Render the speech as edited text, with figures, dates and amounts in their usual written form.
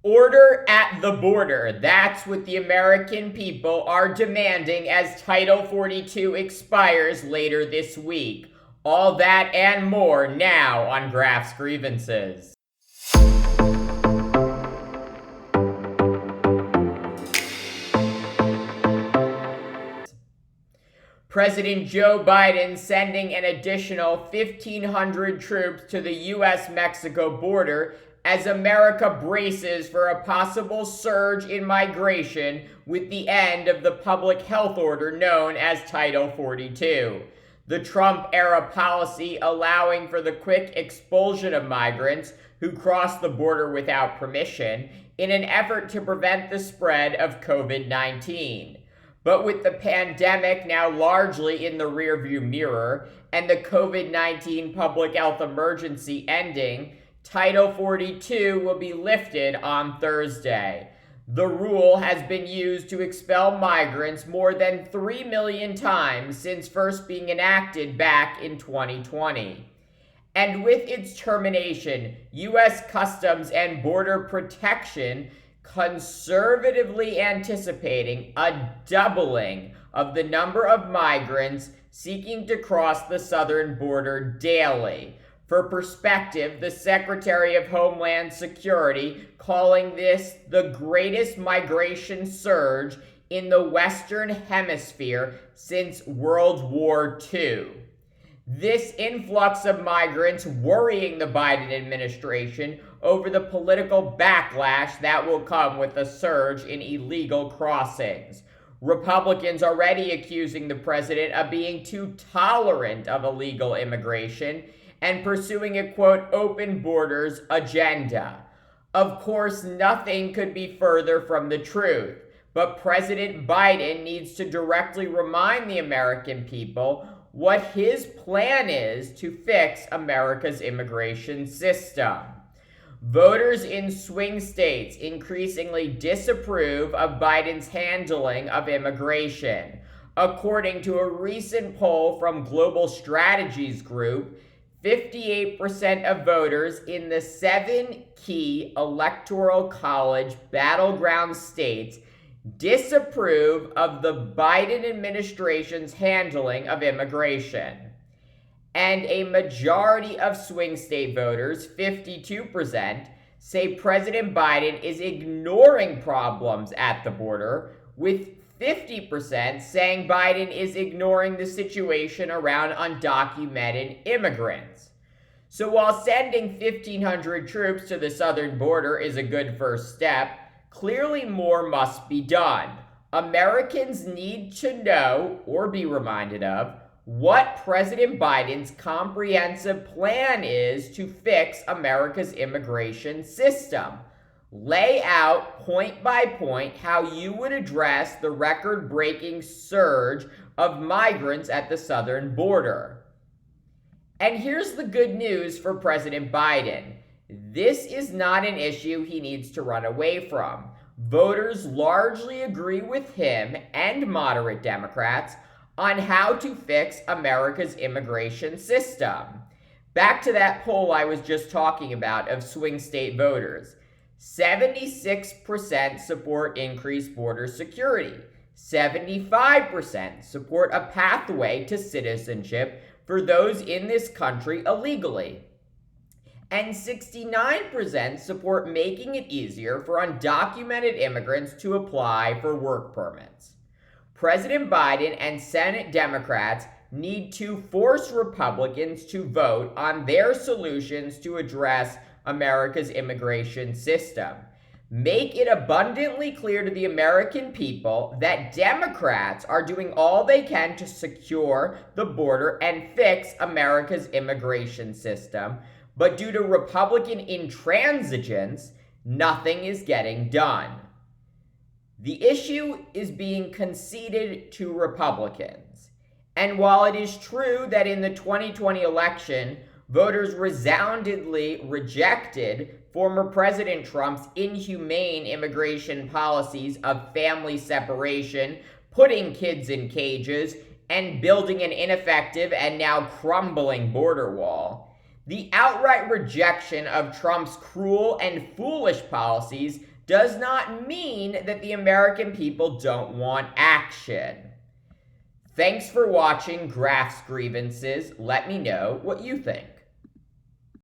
Order at the border. That's what the American people are demanding as Title 42 expires later this week. All that and more now on Graph's Grievances. President Joe Biden sending an additional 1,500 troops to the U.S. Mexico border as America braces for a possible surge in migration with the end of the public health order known as Title 42. The Trump-era policy allowing for the quick expulsion of migrants who cross the border without permission in an effort to prevent the spread of COVID-19. But with the pandemic now largely in the rearview mirror and the COVID-19 public health emergency ending, Title 42 will be lifted on Thursday. The rule has been used to expel migrants more than 3 million times since first being enacted back in 2020. And with its termination, U.S. Customs and Border Protection conservatively anticipating a doubling of the number of migrants seeking to cross the southern border daily. For perspective, the Secretary of Homeland Security calling this the greatest migration surge in the Western Hemisphere since World War II. This influx of migrants worrying the Biden administration over the political backlash that will come with the surge in illegal crossings. Republicans already accusing the president of being too tolerant of illegal immigration and pursuing a, quote, open borders agenda. Of course, nothing could be further from the truth, but President Biden needs to directly remind the American people what his plan is to fix America's immigration system. Voters in swing states increasingly disapprove of Biden's handling of immigration. According to a recent poll from Global Strategies Group, 58% of voters in the 7 key electoral college battleground states disapprove of the Biden administration's handling of immigration. And a majority of swing state voters, 52%, say President Biden is ignoring problems at the border, with 50% saying Biden is ignoring the situation around undocumented immigrants. So while sending 1,500 troops to the southern border is a good first step, clearly more must be done. Americans need to know, or be reminded of, what President Biden's comprehensive plan is to fix America's immigration system. Lay out point by point how you would address the record-breaking surge of migrants at the southern border. And here's the good news for President Biden. This is not an issue he needs to run away from. Voters largely agree with him and moderate Democrats on how to fix America's immigration system. Back to that poll I was just talking about of swing state voters. 76% support increased border security. 75% support a pathway to citizenship for those in this country illegally. And 69% support making it easier for undocumented immigrants to apply for work permits. President Biden and Senate Democrats need to force Republicans to vote on their solutions to address America's immigration system. Make it abundantly clear to the American people that Democrats are doing all they can to secure the border and fix America's immigration system, but due to Republican intransigence, nothing is getting done. The issue is being conceded to Republicans. And while it is true that in the 2020 election, voters resoundingly rejected former President Trump's inhumane immigration policies of family separation, putting kids in cages, and building an ineffective and now crumbling border wall, the outright rejection of Trump's cruel and foolish policies does not mean that the American people don't want action. Thanks for watching Graph's Grievances. Let me know what you think.